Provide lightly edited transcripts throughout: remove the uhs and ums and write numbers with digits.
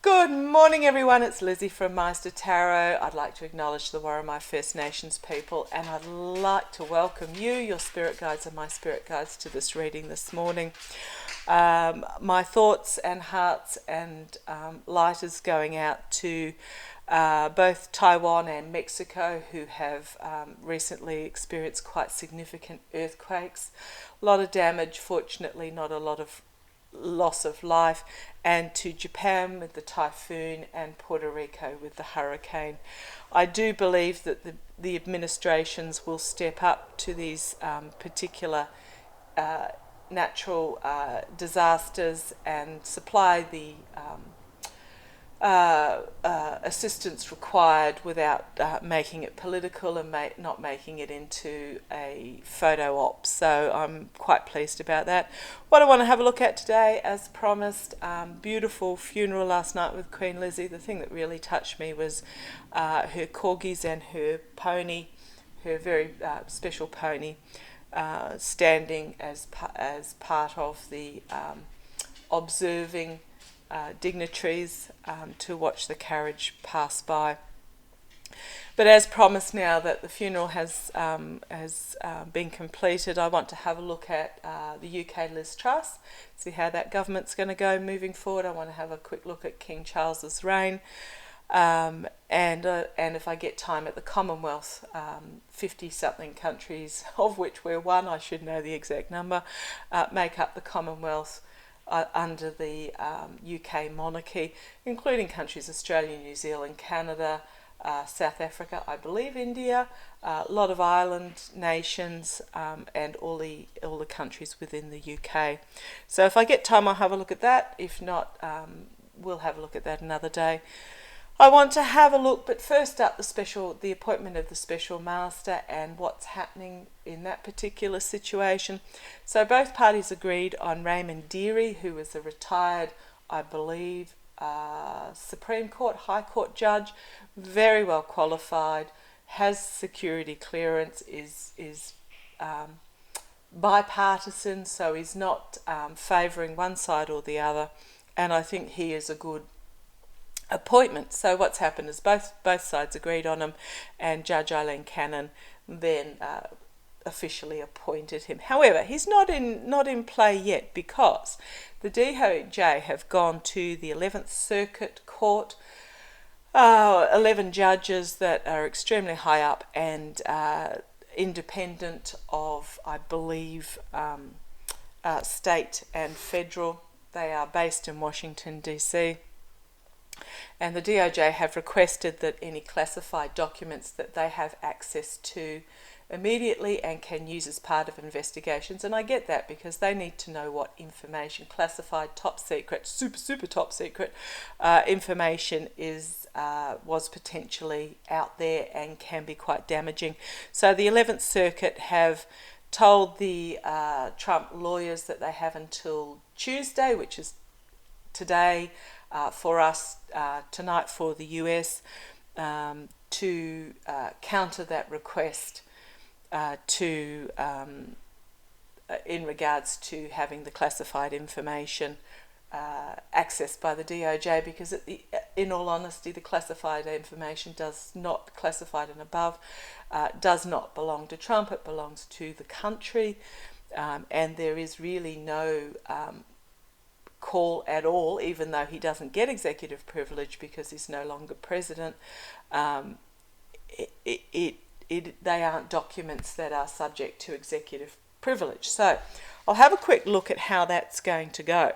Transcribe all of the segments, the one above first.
Good morning, everyone. It's Lizzie from Meister Tarot. I'd like to acknowledge the Warramai First Nations people, and I'd like to welcome you, your spirit guides and my spirit guides, to this reading this morning. My thoughts and hearts and light is going out to both Taiwan and Mexico, who have recently experienced quite significant earthquakes. A lot of damage, fortunately not a lot of loss of life, and to Japan with the typhoon and Puerto Rico with the hurricane. I do believe that the administrations will step up to these particular natural disasters and supply the assistance required without making it political and not making it into a photo op. So I'm quite pleased about that. What I want to have a look at today, as promised, beautiful funeral last night with Queen Lizzie. The thing that really touched me was her corgis and her pony, her very special pony, standing as part of the observing dignitaries to watch the carriage pass by. But as promised, now that the funeral has been completed, I want to have a look at the UK Liz Truss, see how that government's going to go moving forward. I want to have a quick look at King Charles's reign, and if I get time, at the Commonwealth, 50-something countries, of which we're one, I should know the exact number, make up the Commonwealth under the UK monarchy, including countries Australia, New Zealand, Canada, South Africa, I believe India, a lot of island nations, and all the countries within the UK. So if I get time, I'll have a look at that. If not, we'll have a look at that another day. I want to have a look, but first up, the appointment of the special master and what's happening in that particular situation. So both parties agreed on Raymond Deary, who was a retired, I believe, Supreme Court, High Court judge, very well qualified, has security clearance, is bipartisan, so he's not favouring one side or the other, and I think he is a good appointment. So what's happened is both sides agreed on him, and Judge Eileen Cannon then officially appointed him. However, he's not in play yet, because the DOJ have gone to the 11th Circuit Court, 11 judges that are extremely high up and independent of, I believe, state and federal. They are based in Washington, D.C., and the DOJ have requested that any classified documents that they have access to immediately and can use as part of investigations. And I get that, because they need to know what information, classified, top secret, super top secret information was potentially out there and can be quite damaging. So the 11th Circuit have told the Trump lawyers that they have until Tuesday, which is today, for us, tonight for the US, to counter that request in regards to having the classified information accessed by the DOJ, because in all honesty, the classified information classified and above, does not belong to Trump. It belongs to the country, and there is really no call at all, even though he doesn't get executive privilege because he's no longer president. They aren't documents that are subject to executive privilege. So I'll have a quick look at how that's going to go.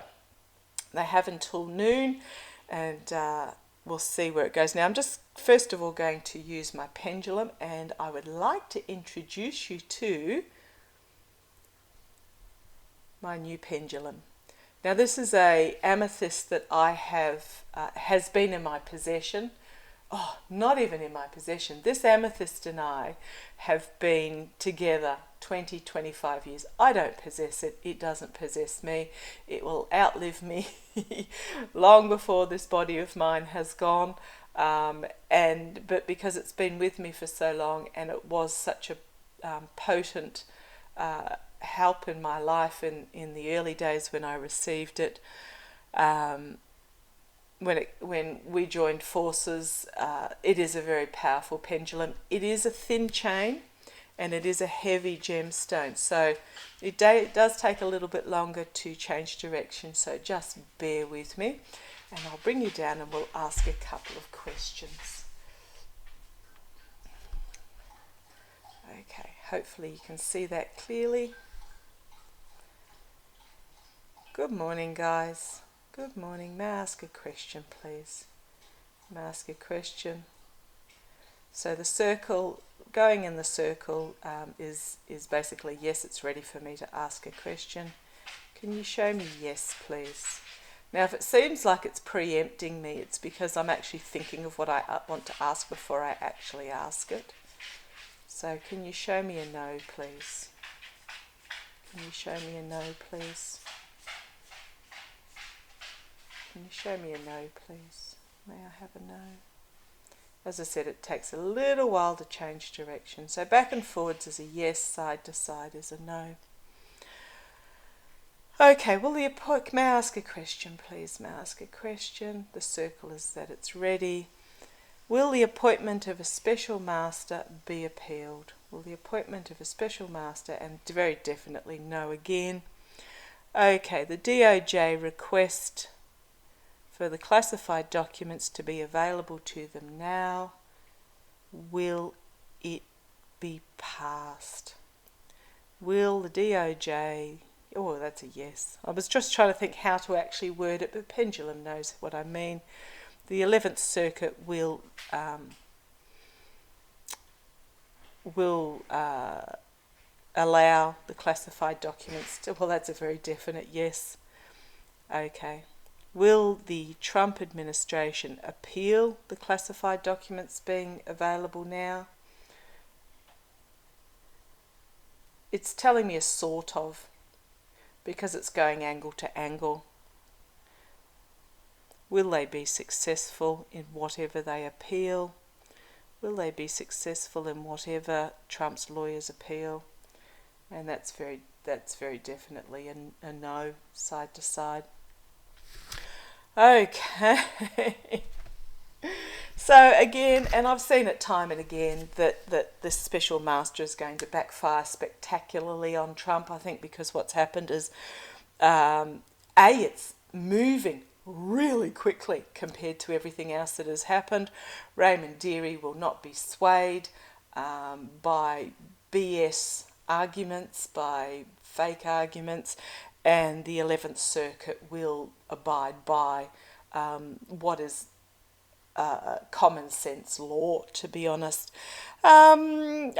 They have until noon, and we'll see where it goes. Now, I'm just first of all going to use my pendulum, and I would like to introduce you to my new pendulum. Now, this is a amethyst that I have has been in my possession. Oh, not even in my possession. This amethyst and I have been together 25 years. I don't possess it. It doesn't possess me. It will outlive me long before this body of mine has gone. But because it's been with me for so long, and it was such a potent help in my life in the early days when I received it, when we joined forces, it is a very powerful pendulum. It is a thin chain, and it is a heavy gemstone, so it does take a little bit longer to change direction, so just bear with me, and I'll bring you down and we'll ask a couple of questions. Okay, hopefully you can see that clearly. Good morning, guys. Good morning. May I ask a question, please? May I ask a question? So the circle, going in the circle is basically yes, it's ready for me to ask a question. Can you show me yes, please? Now, if it seems like it's preempting me, it's because I'm actually thinking of what I want to ask before I actually ask it. So can you show me a no, please? Can you show me a no, please? Can you show me a no, please? May I have a no? As I said, it takes a little while to change direction. So back and forwards is a yes, side to side is a no. Okay, well, may I ask a question, please? May I ask a question? The circle is that it's ready. Will the appointment of a special master be appealed? Will the appointment of a special master, and very definitely no again. Okay, the DOJ request for the classified documents to be available to them now. Will it be passed? Will the DOJ... Oh, that's a yes. I was just trying to think how to actually word it, but Pendulum knows what I mean. The 11th Circuit will allow the classified documents to... Well, that's a very definite yes. Okay. Will the Trump administration appeal the classified documents being available now? It's telling me a sort of, because it's going angle to angle. Will they be successful in whatever they appeal? Will they be successful in whatever Trump's lawyers appeal? And that's very definitely a no, side to side. Okay. So again, and I've seen it time and again, that this special master is going to backfire spectacularly on Trump. I think because what's happened is, it's moving really quickly compared to everything else that has happened. Raymond Deary will not be swayed by BS arguments, by fake arguments, and the 11th Circuit will abide by what is common sense law, to be honest. Touching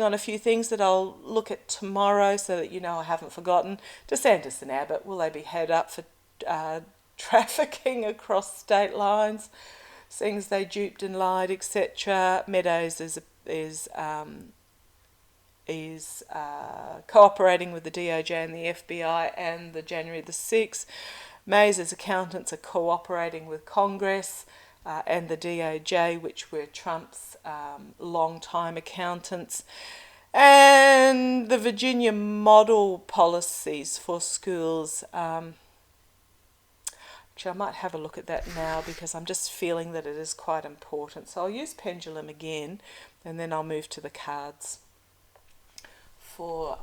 on a few things that I'll look at tomorrow so that you know I haven't forgotten. DeSantis and Abbott, will they be held up for trafficking across state lines, seeing as they duped and lied, etc. Meadows is cooperating with the DOJ and the FBI and the January the 6th. Mays's accountants are cooperating with Congress and the DOJ, which were Trump's long-time accountants. And the Virginia model policies for schools. Actually, I might have a look at that now because I'm just feeling that it is quite important. So I'll use Pendulum again, and then I'll move to the cards for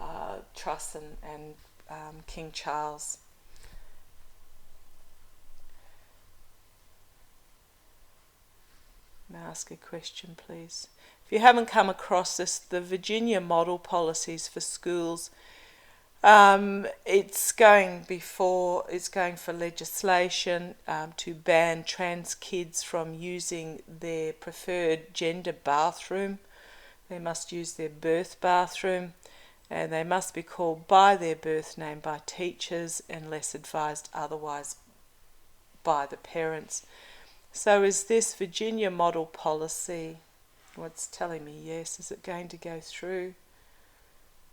Truss and King Charles. May I ask a question, please? If you haven't come across this, the Virginia model policies for schools, it's going for legislation to ban trans kids from using their preferred gender bathroom. They must use their birth bathroom, and they must be called by their birth name by teachers unless advised otherwise by the parents. So is this Virginia model policy, what's telling me yes, is it going to go through?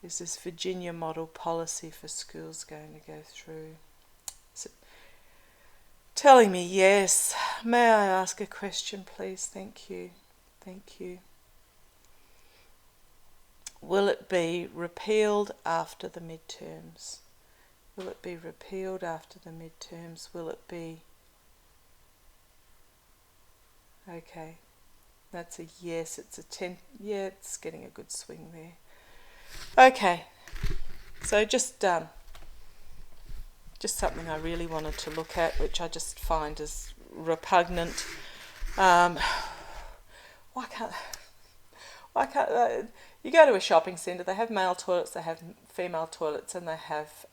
Is this Virginia model policy for schools going to go through? Is it telling me yes? May I ask a question, please? Thank you. Thank you. Will it be repealed after the midterms? Will it be repealed after the midterms? Will it be Okay, that's a yes. It's a 10. Yeah, it's getting a good swing there. Okay, so just something I really wanted to look at, which I just find is repugnant. Um, why can't you go to a shopping centre? They have male toilets, they have female toilets, and they have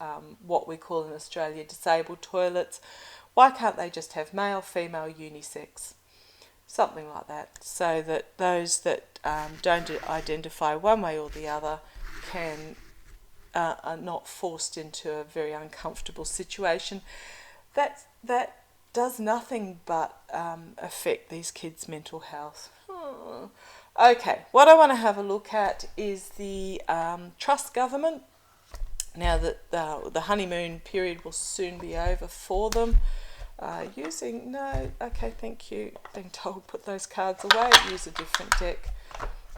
what we call in Australia disabled toilets. Why can't they just have male, female, unisex? Something like that, so that those that don't identify one way or the other can are not forced into a very uncomfortable situation. That does nothing but affect these kids' mental health. Okay, what I want to have a look at is the Truss government. Now that the honeymoon period will soon be over for them. Okay, thank you. Being told put those cards away, use a different deck.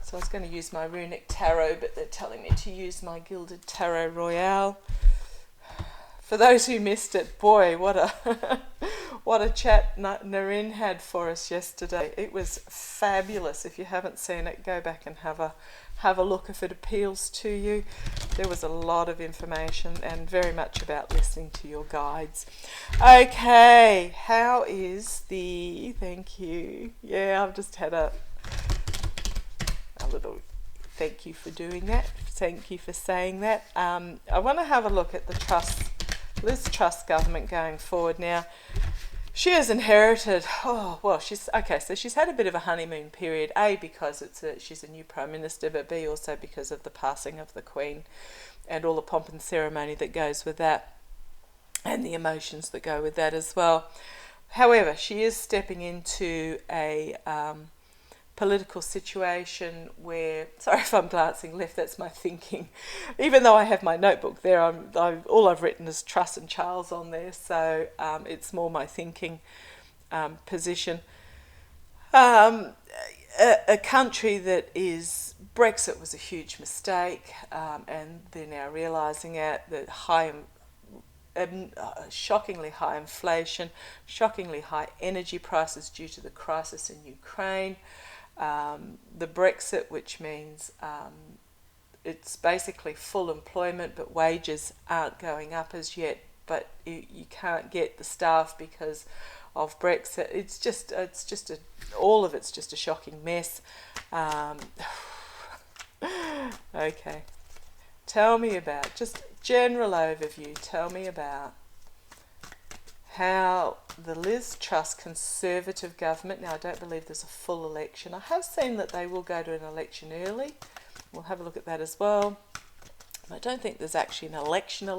So I was going to use my runic tarot, but they're telling me to use my gilded tarot royale. For those who missed it, boy, what a what a chat Narine had for us yesterday. It was fabulous. If you haven't seen it, go back and have a look if it appeals to you. There was a lot of information and very much about listening to your guides. Okay, how is the... Thank you. Yeah, I've just had a little thank you for doing that. Thank you for saying that. I want to have a look at the Liz Truss government going forward. Now, she has inherited, she's had a bit of a honeymoon period, A, because she's a new Prime Minister, but B, also because of the passing of the Queen and all the pomp and ceremony that goes with that and the emotions that go with that as well. However, she is stepping into a political situation where, sorry if I'm glancing left, that's my thinking. Even though I have my notebook there, all I've written is Truss and Charles on there, so it's more my thinking position. A country that is... Brexit was a huge mistake, and they're now realising it, that shockingly high inflation, shockingly high energy prices due to the crisis in Ukraine, the Brexit, which means it's basically full employment, but wages aren't going up as yet, but you can't get the staff because of Brexit. All of it's just a shocking mess. Okay, tell me about, just general overview, tell me about how the Liz Truss Conservative government, now I don't believe there's a full election. I have seen that they will go to an election early. We'll have a look at that as well. I don't think there's actually an election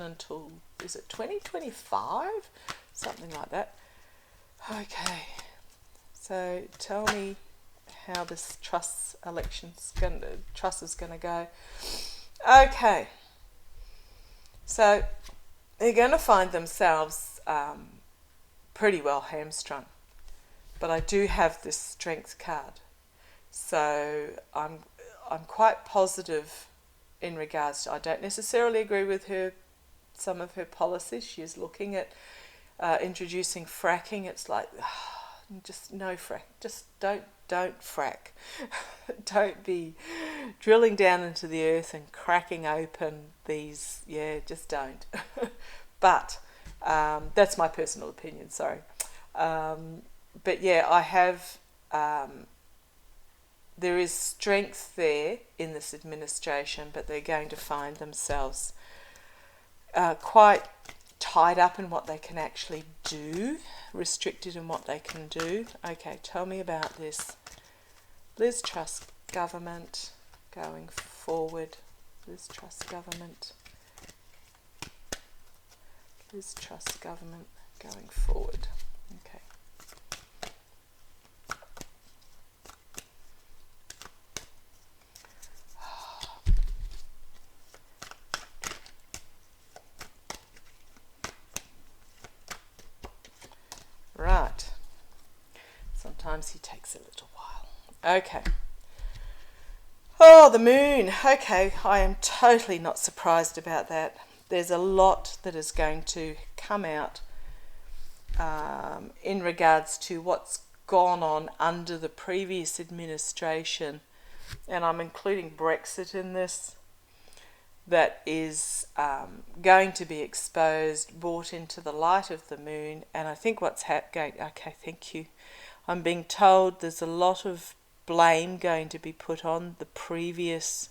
until, is it 2025? Something like that. Okay, so tell me how this Truss is going to go. Okay, so they're going to find themselves pretty well hamstrung, but I do have this strength card, so I'm quite positive in regards to... I don't necessarily agree with some of her policies. She is looking at introducing fracking. It's like, just no frack. Just don't frack. Don't be drilling down into the earth and cracking open these. Yeah, just don't. But that's my personal opinion. Sorry. But yeah, I have. There is strength there in this administration, but they're going to find themselves quite tied up in what they can actually do, restricted in what they can do. Okay, tell me about this Liz Truss government going forward. Liz Truss government. Liz Truss government going forward. Okay. Right. Sometimes he takes a little while. Okay. Oh, the moon. Okay, I am totally not surprised about that. There's a lot that is going to come out in regards to what's gone on under the previous administration, and I'm including Brexit in this, that is going to be exposed, brought into the light of the moon. And I think what's happening, okay, thank you. I'm being told there's a lot of blame going to be put on the previous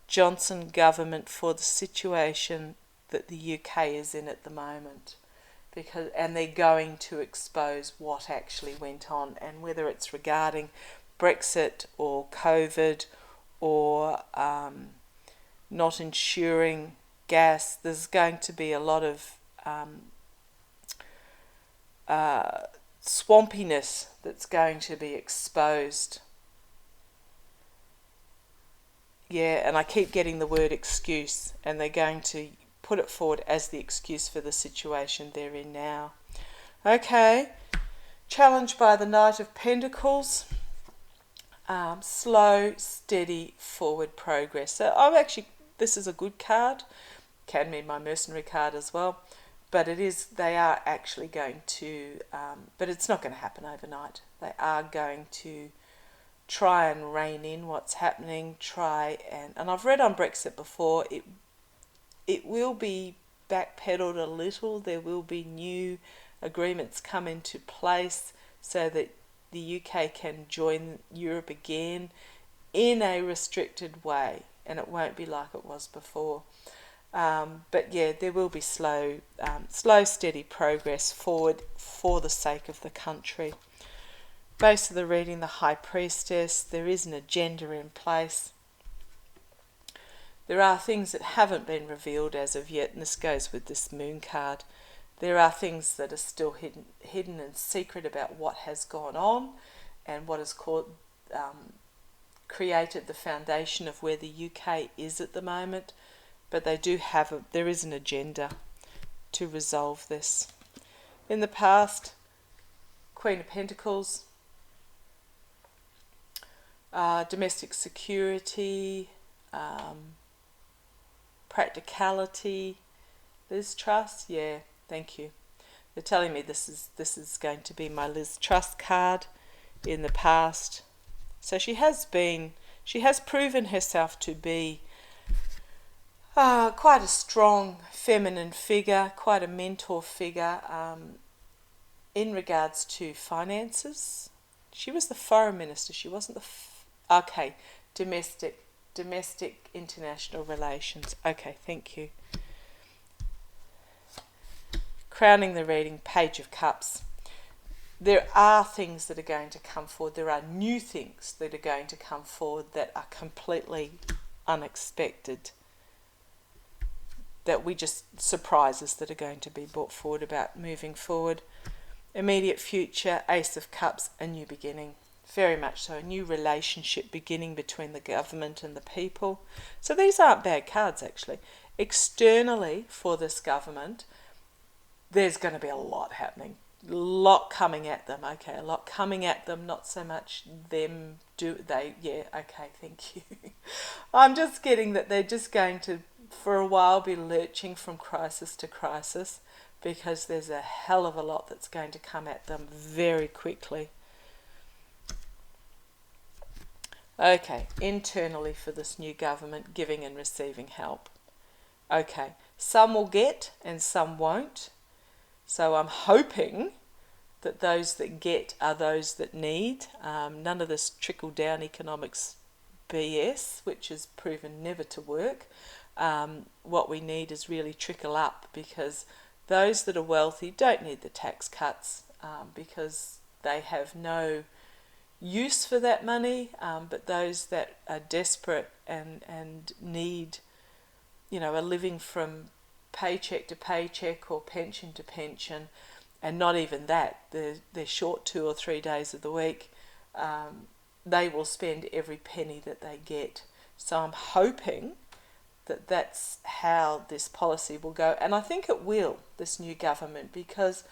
Johnson government for the situation that the UK is in at the moment, and they're going to expose what actually went on, and whether it's regarding Brexit or COVID or not ensuring gas. There's going to be a lot of swampiness that's going to be exposed. Yeah, and I keep getting the word excuse, and they're going to put it forward as the excuse for the situation they're in now. Okay, challenged by the Knight of Pentacles. Slow, steady, forward progress. So this is a good card. Can mean my mercenary card as well. But they are actually going to, but it's not going to happen overnight. They are going to try and rein in what's happening, and I've read on Brexit before, it will be backpedaled a little. There will be new agreements come into place so that the UK can join Europe again in a restricted way, and it won't be like it was before. But yeah, there will be slow, steady progress forward for the sake of the country. Base of the reading, the High Priestess. There is an agenda in place. There are things that haven't been revealed as of yet, and this goes with this Moon card. There are things that are still hidden and secret about what has gone on and what has created the foundation of where the UK is at the moment. But there is an agenda to resolve this. In the past, Queen of Pentacles, domestic security, practicality. Liz Truss, yeah, thank you. They're telling me this is going to be my Liz Truss card in the past. So she has proven herself to be quite a strong feminine figure, quite a mentor figure in regards to finances. She was the foreign minister. She wasn't domestic international relations. Okay, thank you. Crowning the reading, Page of Cups. There are things that are going to come forward. There are new things that are going to come forward that are completely unexpected. Surprises that are going to be brought forward about moving forward. Immediate future, Ace of Cups, a new beginning. Very much so, a new relationship beginning between the government and the people. So these aren't bad cards, actually. Externally, for this government, there's going to be a lot happening. A lot coming at them, okay. A lot coming at them, not so much them, yeah, okay, thank you. I'm just getting that they're just going to, for a while, be lurching from crisis to crisis, because there's a hell of a lot that's going to come at them very quickly. Okay, internally for this new government, giving and receiving help. Okay, some will get and some won't. So I'm hoping that those that get are those that need. None of this trickle-down economics BS, which has proven never to work. What we need is really trickle up, because those that are wealthy don't need the tax cuts because they have no use for that money, but those that are desperate and need, are living from paycheck to paycheck or pension to pension, and not even that, they're short 2 or 3 days of the week, they will spend every penny that they get. So I'm hoping that that's how this policy will go, and I think it will, this new government, because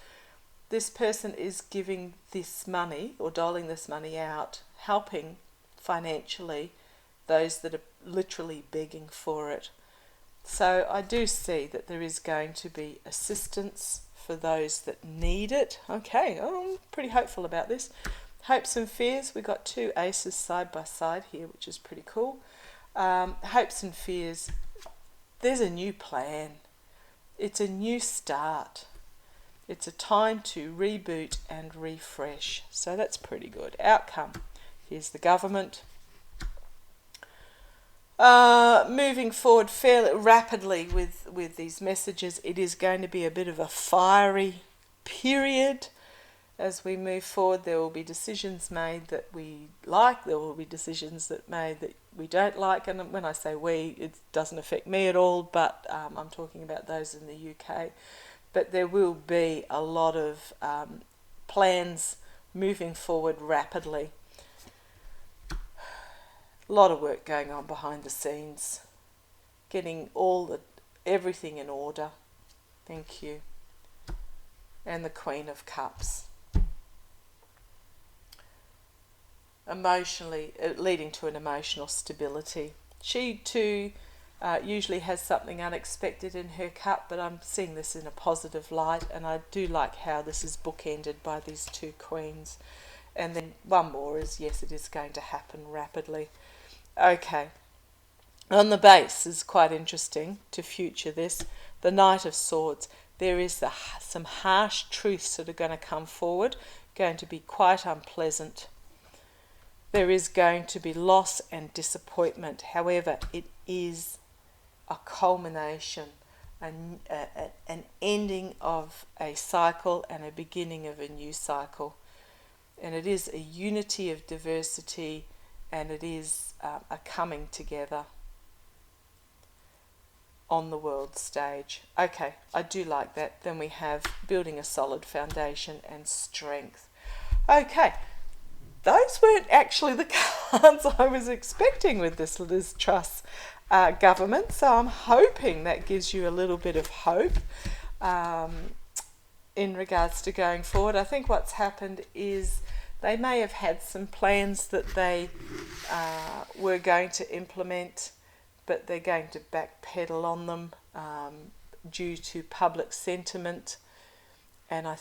this person is giving this money or doling this money out, helping financially those that are literally begging for it. So I do see that there is going to be assistance for those that need it. Okay, I'm pretty hopeful about this. Hopes and fears, we got two aces side by side here, which is pretty cool. Hopes and fears, there's a new plan. It's a new start. It's a time to reboot and refresh. So that's pretty good. Outcome, here's the government. Moving forward fairly rapidly with these messages. It is going to be a bit of a fiery period. As we move forward, there will be decisions made that we like, there will be decisions made that we don't like, and when I say we, it doesn't affect me at all, but I'm talking about those in the UK. But there will be a lot of plans moving forward rapidly. A lot of work going on behind the scenes, getting everything in order. Thank you. And the Queen of Cups. Emotionally, leading to an emotional stability. She too usually has something unexpected in her cup, but I'm seeing this in a positive light, and I do like how this is bookended by these two queens. And then one more is, yes, it is going to happen rapidly. Okay. On the base is quite interesting to future this. The Knight of Swords. There is some harsh truths that are going to come forward, going to be quite unpleasant. There is going to be loss and disappointment. However, it is a culmination, an ending of a cycle and a beginning of a new cycle. And it is a unity of diversity, and it is a coming together on the world stage. Okay, I do like that. Then we have building a solid foundation and strength. Okay. Those weren't actually the cards I was expecting with this Liz Truss government, so I'm hoping that gives you a little bit of hope in regards to going forward. I think what's happened is they may have had some plans that they were going to implement, but they're going to backpedal on them due to public sentiment. And I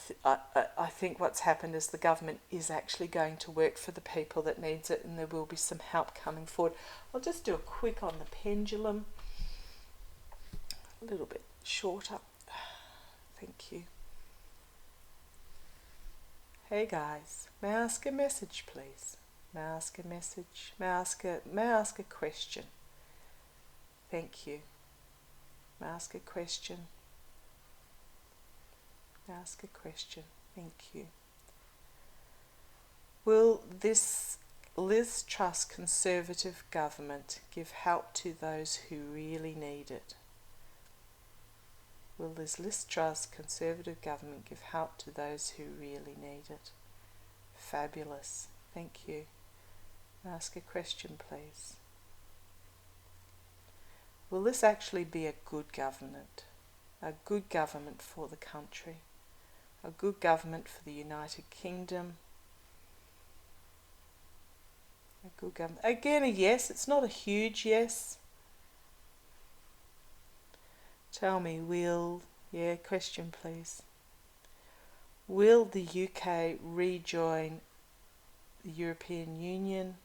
think what's happened is the government is actually going to work for the people that needs it, and there will be some help coming forward. I'll just do a quick on the pendulum. A little bit shorter. Thank you. Hey guys, may I ask a message, please? May I ask a message? May I ask a question? Thank you. May I ask a question? Ask a question. Thank you. Will this Liz Truss Conservative government give help to those who really need it? Will this Liz Truss Conservative government give help to those who really need it? Fabulous. Thank you. Ask a question, please. Will this actually be a good government? A good government for the country? A good government for the United Kingdom? A good government. Again, a yes. It's not a huge yes. Tell me, question please. Will the UK rejoin the European Union?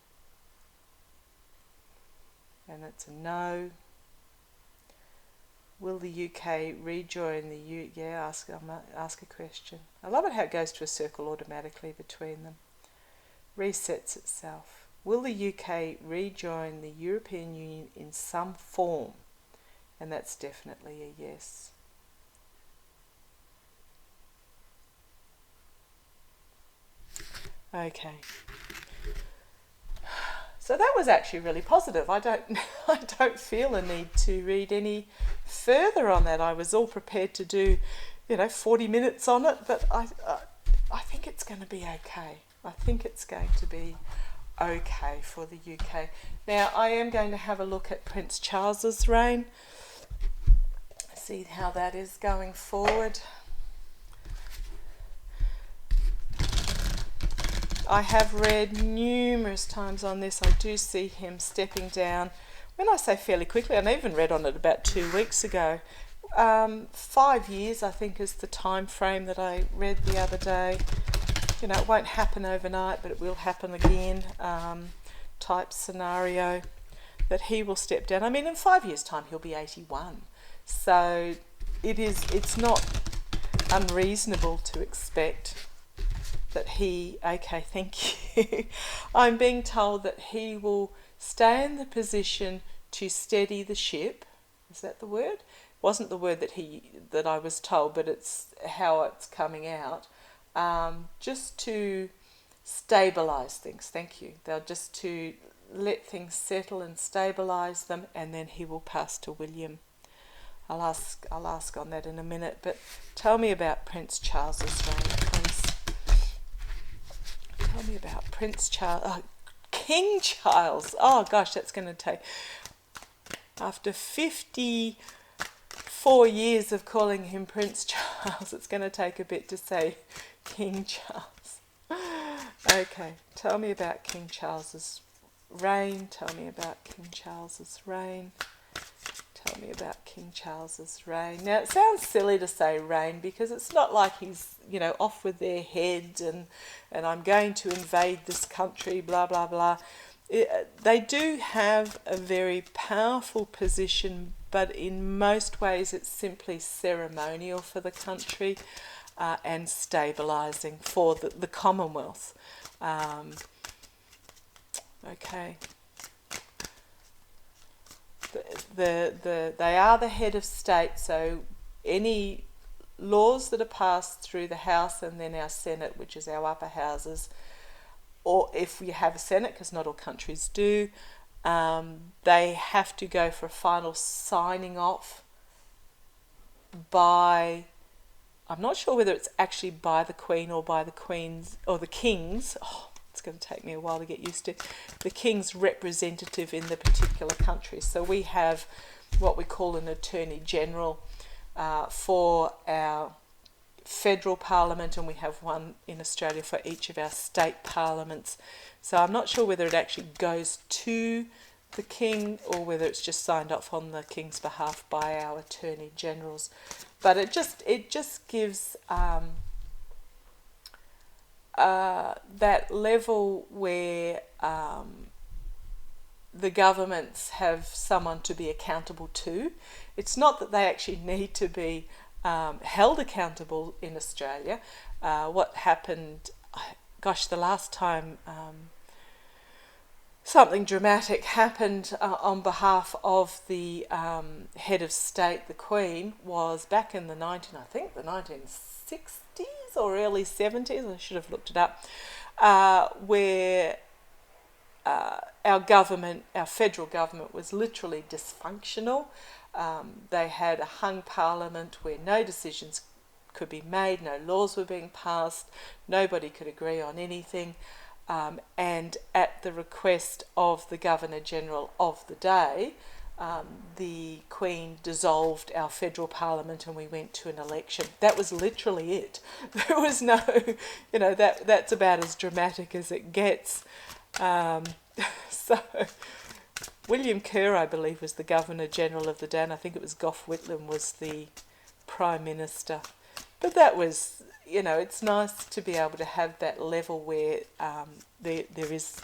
And that's a no. Will the UK rejoin the EU? Yeah, ask a question. I love it how it goes to a circle automatically between them. Resets itself. Will the UK rejoin the European Union in some form? And that's definitely a yes. Okay. So that was actually really positive. I don't feel a need to read any further on that. I was all prepared to do, 40 minutes on it, but I think it's going to be okay. I think it's going to be okay for the UK. Now, I am going to have a look at Prince Charles's reign, see how that is going forward. I have read numerous times on this. I do see him stepping down. When I say fairly quickly, I even read on it about 2 weeks ago. 5 years, I think, is the time frame that I read the other day. You know, it won't happen overnight, but it will happen again, type scenario, that he will step down. I mean, in 5 years' time, he'll be 81. So it's not unreasonable to expect that okay, thank you. I'm being told that he will stay in the position to steady the ship. Is that the word? Wasn't the word that I was told, but it's how it's coming out. Just to stabilise things. Thank you. They'll just to let things settle and stabilise them, and then he will pass to William. I'll ask on that in a minute. But tell me about Prince Charles's reign, please. Tell me about Prince Charles, King Charles. Oh gosh, that's going to take. After 54 years of calling him Prince Charles, it's going to take a bit to say King Charles. Okay, tell me about King Charles's reign. Tell me about King Charles's reign. Tell me about King Charles's reign. Now, it sounds silly to say reign because it's not like he's, off with their head and I'm going to invade this country, blah, blah, blah. They do have a very powerful position, but in most ways it's simply ceremonial for the country and stabilising for the Commonwealth. Okay. They are the head of state, so any laws that are passed through the House and then our Senate, which is our upper houses, or if we have a Senate, because not all countries do, they have to go for a final signing off by, I'm not sure whether it's actually by the Queen or by the Queen's or the King's. It's going to take me a while to get used to the King's representative in the particular country. So we have what we call an Attorney General for our federal parliament, and we have one in Australia for each of our state parliaments. So I'm not sure whether it actually goes to the King or whether it's just signed off on the King's behalf by our Attorney Generals. But it just gives that level where the governments have someone to be accountable to. It's not that they actually need to be held accountable in Australia. What happened, the last time something dramatic happened on behalf of the head of state, the Queen, was back in the 1960s or early 70s, I should have looked it up, where our federal government was literally dysfunctional. They had a hung parliament where no decisions could be made, no laws were being passed, nobody could agree on anything, and at the request of the Governor-General of the day, the Queen dissolved our federal parliament and we went to an election. That was literally it. There was no, that's about as dramatic as it gets. So William Kerr, I believe, was the Governor-General of the day, and I think it was Gough Whitlam was the Prime Minister. But that was, it's nice to be able to have that level where there is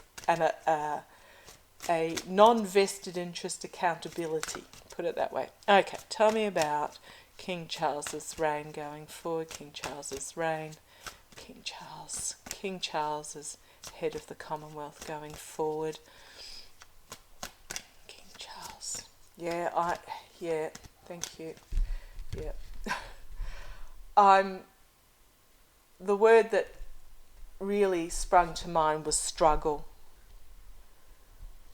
a non-vested interest accountability, put it that way. Okay, tell me about King Charles's reign going forward. King Charles's reign. King Charles is head of the Commonwealth going forward. King Charles. Thank you. Yeah. The word that really sprung to mind was struggle.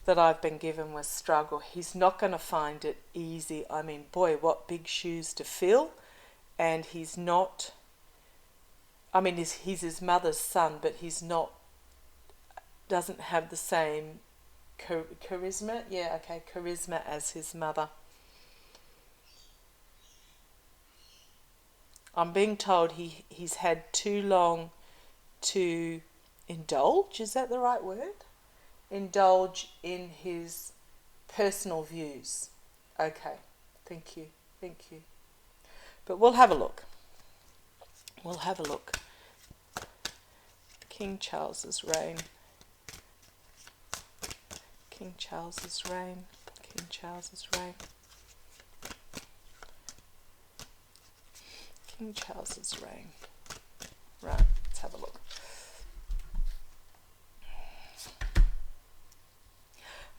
That I've been given was struggle. He's not going to find it easy. I mean, boy, what big shoes to fill. And he's not, he's his mother's son, but doesn't have the same charisma. Charisma as his mother. I'm being told he's had too long to indulge. Is that the right word? Indulge in his personal views. Okay, thank you. But we'll have a look. We'll have a look. King Charles's reign. King Charles's reign. King Charles's reign. King Charles's reign. Right, let's have a look.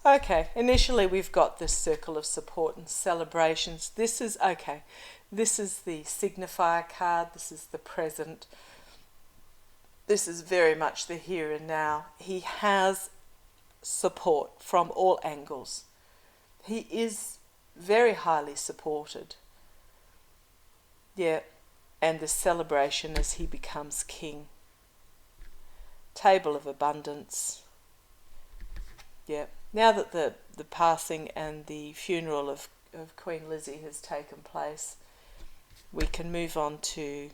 Okay, initially we've got this circle of support and celebrations. This is, okay, this is the signifier card. This is the present. This is very much the here and now. He has support from all angles. He is very highly supported. Yeah, and the celebration as he becomes king. Table of abundance. Yeah. Now that the passing and the funeral of Queen Lizzie has taken place, we can move on to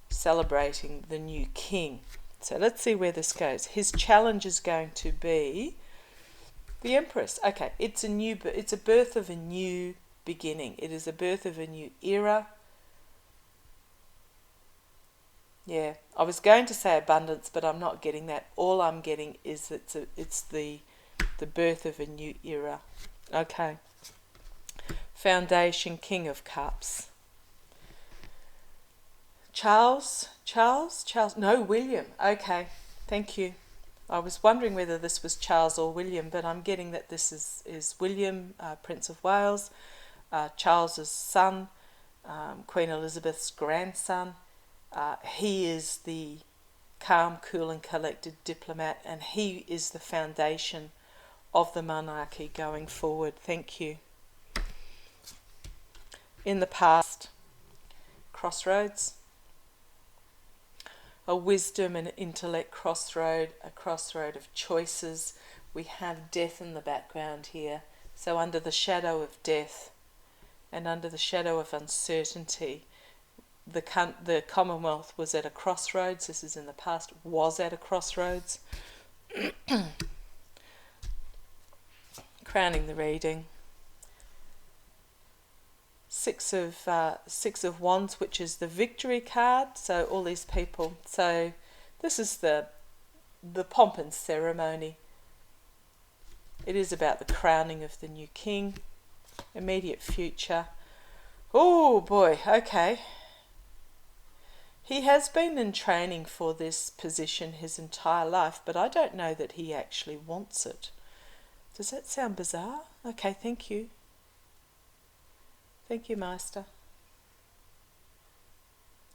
celebrating the new king. So let's see where this goes. His challenge is going to be the Empress. Okay, it's a birth of a new beginning. It is a birth of a new era. Yeah, I was going to say abundance, but I'm not getting that. All I'm getting is it's the birth of a new era. Okay. Foundation, King of Cups. Charles, no, William. Okay, thank you. I was wondering whether this was Charles or William, but I'm getting that this is William, Prince of Wales, Charles's son, Queen Elizabeth's grandson. He is the calm, cool and collected diplomat, and he is the foundation of the monarchy going forward. Thank you. In the past, crossroads. A wisdom and intellect crossroad, a crossroad of choices. We have death in the background here. So under the shadow of death and under the shadow of uncertainty, the Commonwealth was at a crossroads. This is in the past, was at a crossroads. Crowning the reading. Six of Wands, which is the victory card. So all these people. So this is the pomp and ceremony. It is about the crowning of the new king. Immediate future. Oh boy, okay. He has been in training for this position his entire life, but I don't know that he actually wants it. Does that sound bizarre? Okay, thank you. Thank you, Master.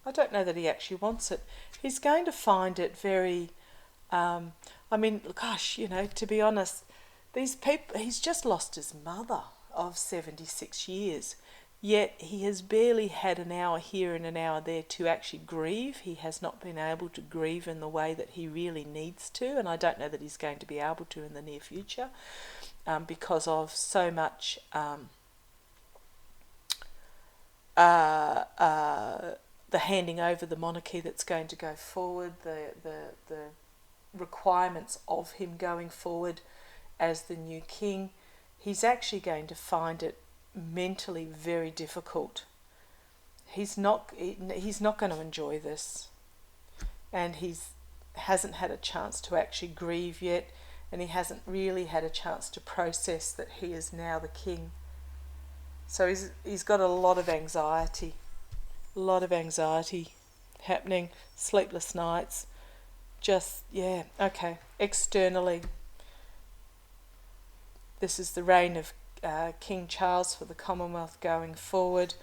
I don't know that he actually wants it. He's going to find it very, gosh, to be honest, these people, he's just lost his mother of 76 years, yet he has barely had an hour here and an hour there to actually grieve. He has not been able to grieve in the way that he really needs to, and I don't know that he's going to be able to in the near future because of so much the handing over the monarchy that's going to go forward, the requirements of him going forward as the new king. He's actually going to find it mentally very difficult. He's not going to enjoy this, and hasn't had a chance to actually grieve yet, and he hasn't really had a chance to process that he is now the king. So he's got a lot of anxiety happening, sleepless nights, externally. This is the reign of King Charles for the Commonwealth going forward.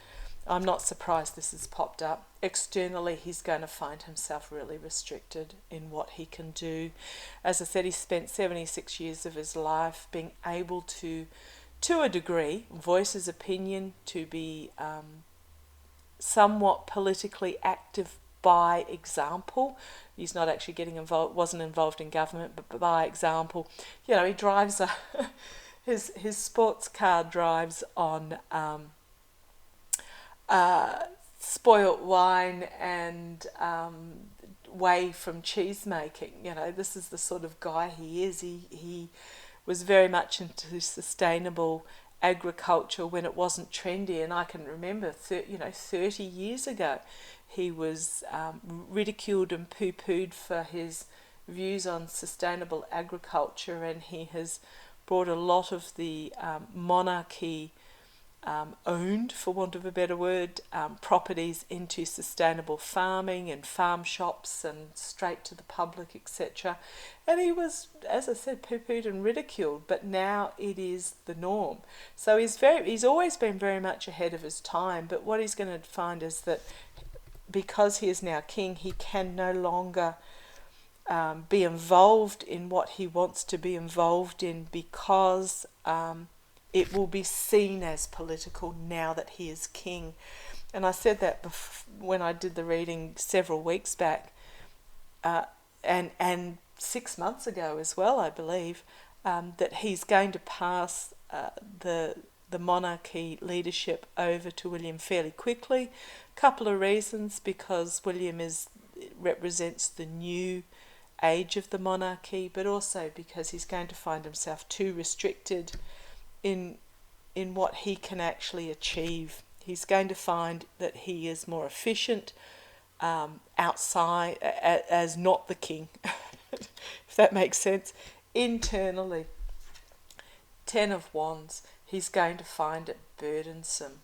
I'm not surprised this has popped up. Externally, he's going to find himself really restricted in what he can do. As I said, he spent 76 years of his life being able to a degree, voice his opinion, to be somewhat politically active by example. He's not actually wasn't involved in government, but by example. He drives his sports car drives on spoilt wine and whey from cheese making. This is the sort of guy he is. He was very much into sustainable agriculture when it wasn't trendy. And I can remember 30 years ago he was ridiculed and poo-pooed for his views on sustainable agriculture, and he has brought a lot of the monarchy owned, for want of a better word, properties into sustainable farming and farm shops and straight to the public, etc. And he was, as I said, poo-pooed and ridiculed, but now it is the norm. So he's always been very much ahead of his time, but what he's going to find is that because he is now king, he can no longer be involved in what he wants to be involved in, because it will be seen as political now that he is king. And I said that when I did the reading several weeks back, and 6 months ago as well, I believe, that he's going to pass the monarchy leadership over to William fairly quickly. Couple of reasons: because William represents the new age of the monarchy, but also because he's going to find himself too restricted in what he can actually achieve. He's going to find that he is more efficient outside as not the king, if that makes sense. Internally, 10 of Wands, he's going to find it burdensome.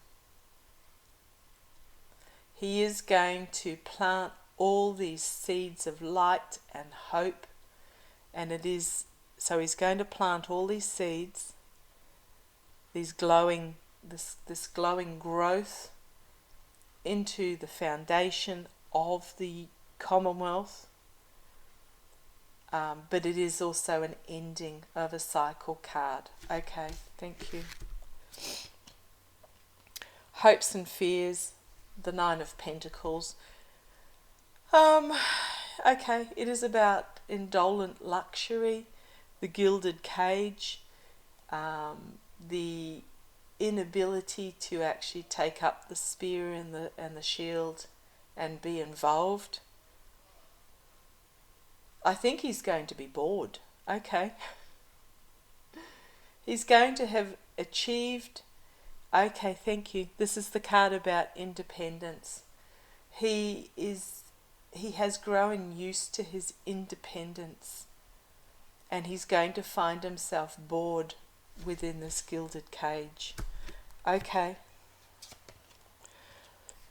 He is going to plant all these seeds of light and hope, and so he's going to plant all these seeds, this glowing growth into the foundation of the Commonwealth, but it is also an ending of a cycle card. Okay, thank you. Hopes and fears, the Nine of Pentacles. Okay, it is about indolent luxury, the gilded cage, the inability to actually take up the spear and the shield and be involved. I think he's going to be bored. Okay. He's going to have achieved. Okay, thank you. This is the card about independence. He has grown used to his independence, and he's going to find himself bored within this gilded cage. Okay.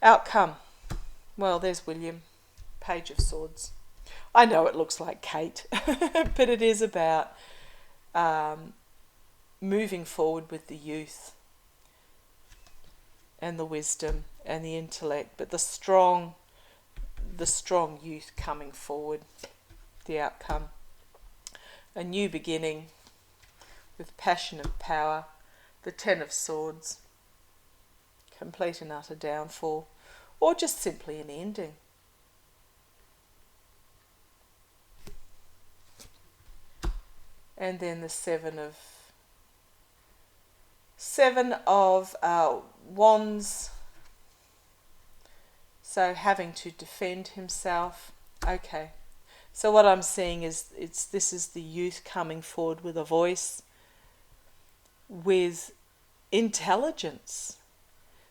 Outcome. Well, there's William, Page of Swords. I know it looks like Kate, but it is about moving forward with the youth and the wisdom and the intellect, but the strong youth coming forward. The outcome. A new beginning with passion and power. The 10 of Swords. Complete and utter downfall, or just simply an ending. And then the Seven of Wands. So having to defend himself. Okay. So what I'm seeing is this is the youth coming forward with a voice, with intelligence.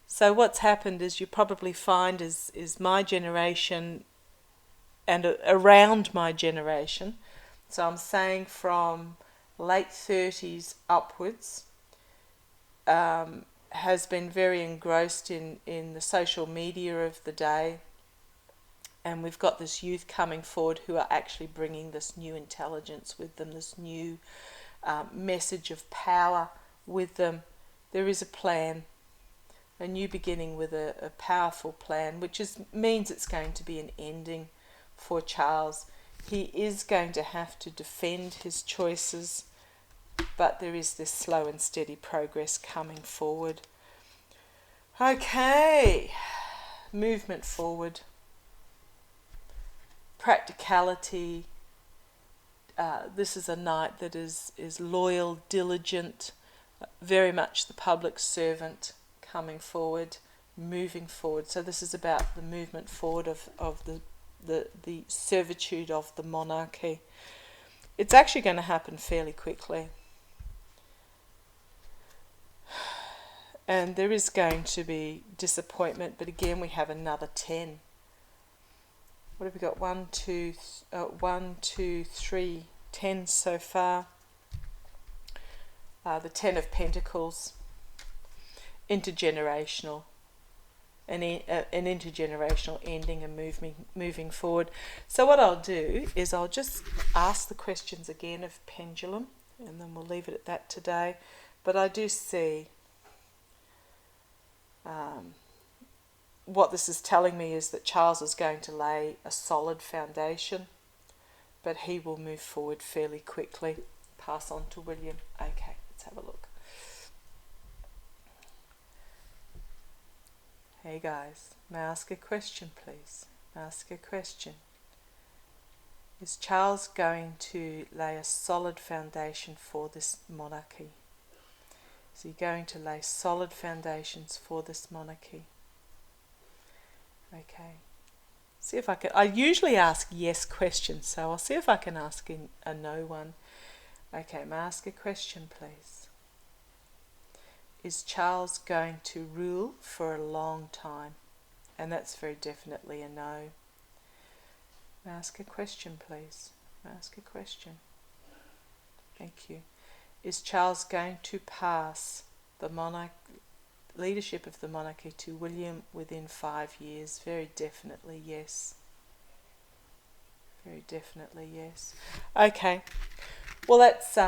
So what's happened is, you probably find is my generation and around my generation. So I'm saying from late 30s upwards, has been very engrossed in the social media of the day. And we've got this youth coming forward who are actually bringing this new intelligence with them, this new message of power with them. There is a plan, a new beginning with a powerful plan, which means it's going to be an ending for Charles. He is going to have to defend his choices, but there is this slow and steady progress coming forward. Okay, movement forward. Practicality. This is a knight that is loyal, diligent, very much the public servant coming forward, moving forward. So this is about the movement forward of the servitude of the monarchy. It's actually going to happen fairly quickly. And there is going to be disappointment, but again we have another 10. What have we got? 1, 2, 3, 10 so far. The 10 of Pentacles. Intergenerational. An intergenerational ending and moving forward. So what I'll do is I'll just ask the questions again of Pendulum, and then we'll leave it at that today. But I do see what this is telling me is that Charles is going to lay a solid foundation, but he will move forward fairly quickly. Pass on to William. Okay, let's have a look. Hey guys, may I ask a question, please? May I ask a question? Is Charles going to lay a solid foundation for this monarchy? Is he going to lay solid foundations for this monarchy? Okay. See if I can. I usually ask yes questions, so I'll see if I can ask a no one. Okay, may I ask a question, please? Is Charles going to rule for a long time? And that's very definitely a no. May I ask a question, please? May I ask a question? Thank you. Is Charles going to pass the leadership of the monarchy to William within 5 years? Very definitely yes. Very definitely yes. Okay. Well, that's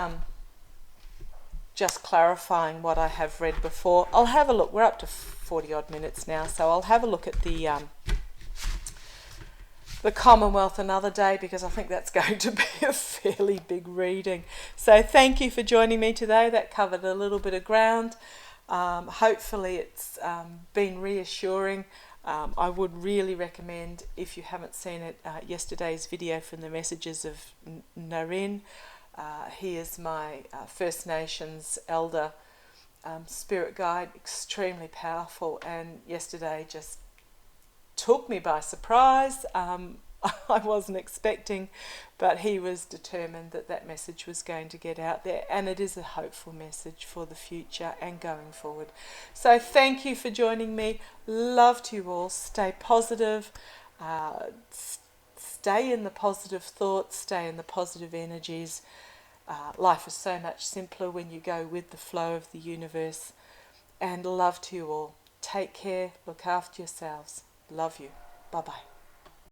just clarifying what I have read before. I'll have a look. We're up to 40 odd minutes now, so I'll have a look at the Commonwealth another day, because I think that's going to be a fairly big reading. So thank you for joining me today. That covered a little bit of ground. Hopefully it's been reassuring. I would really recommend, if you haven't seen it, yesterday's video from the Messages of Narin. He is my First Nations elder spirit guide, extremely powerful, and yesterday just took me by surprise. I wasn't expecting, but he was determined that that message was going to get out there, and it is a hopeful message for the future and going forward. So thank you for joining me. Love to you all. Stay positive. Stay in the positive thoughts. Stay in the positive energies. Life is so much simpler when you go with the flow of the universe. And love to you all. Take care. Look after yourselves. Love you. Bye-bye.